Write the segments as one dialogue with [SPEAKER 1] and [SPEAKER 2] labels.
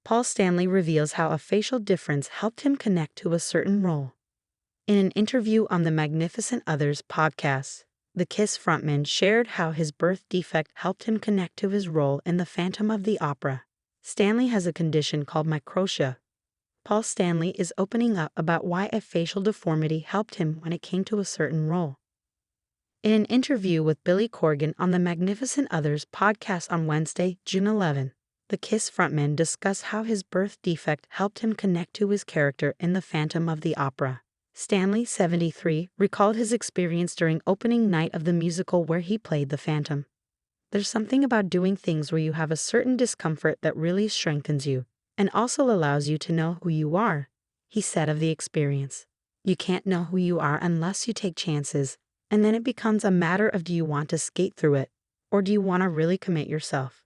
[SPEAKER 1] Paul Stanley reveals how a facial difference helped him connect to a certain role. In an interview on the Magnificent Others podcast, the Kiss frontman shared how his birth defect helped him connect to his role in The Phantom of the Opera. Stanley has a condition called microtia. Paul Stanley is opening up about why a facial deformity helped him when it came to a certain role. In an interview with Billy Corgan on the Magnificent Others podcast on Wednesday, June 11, the Kiss frontman discussed how his birth defect helped him connect to his character in The Phantom of the Opera. Stanley, 73, recalled his experience during opening night of the musical where he played the Phantom. There's something about doing things where you have a certain discomfort that really strengthens you, and also allows you to know who you are, he said of the experience. You can't know who you are unless you take chances, and then it becomes a matter of do you want to skate through it, or do you want to really commit yourself?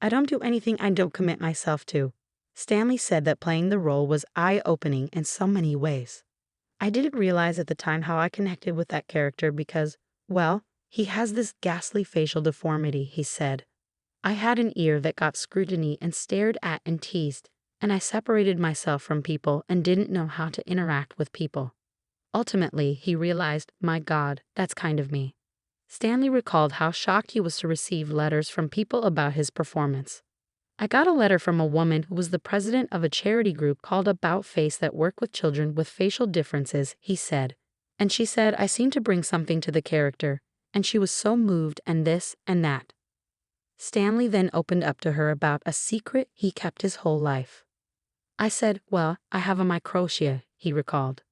[SPEAKER 1] I don't do anything I don't commit myself to. Stanley said that playing the role was eye-opening in so many ways. I didn't realize at the time how I connected with that character because, well, he has this ghastly facial deformity, he said. I had an ear that got scrutiny and stared at and teased, and I separated myself from people and didn't know how to interact with people. Ultimately, he realized, my God, that's kind of me. Stanley recalled how shocked he was to receive letters from people about his performance. I got a letter from a woman who was the president of a charity group called About Face that worked with children with facial differences, he said. And she said I seemed to bring something to the character, and she was so moved and this and that. Stanley then opened up to her about a secret he kept his whole life. I said, well, I have a microtia, he recalled.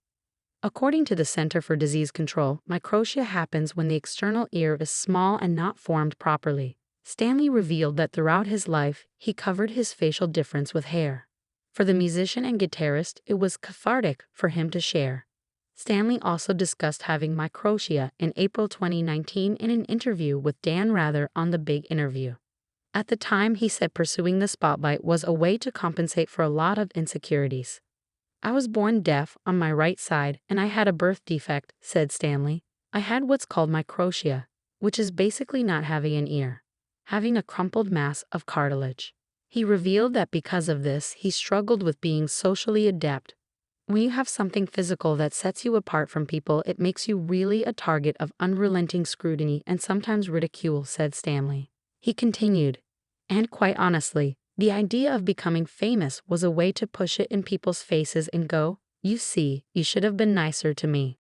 [SPEAKER 1] According to the Center for Disease Control, microtia happens when the external ear is small and not formed properly. Stanley revealed that throughout his life, he covered his facial difference with hair. For the musician and guitarist, it was cathartic for him to share. Stanley also discussed having microtia in April 2019 in an interview with Dan Rather on The Big Interview. At the time, he said pursuing the spotlight was a way to compensate for a lot of insecurities. I was born deaf on my right side and I had a birth defect, said Stanley. I had what's called microtia, which is basically not having an ear, having a crumpled mass of cartilage. He revealed that because of this, he struggled with being socially adept. When you have something physical that sets you apart from people, it makes you really a target of unrelenting scrutiny and sometimes ridicule, said Stanley. He continued, and quite honestly, the idea of becoming famous was a way to push it in people's faces and go, you see, you should have been nicer to me.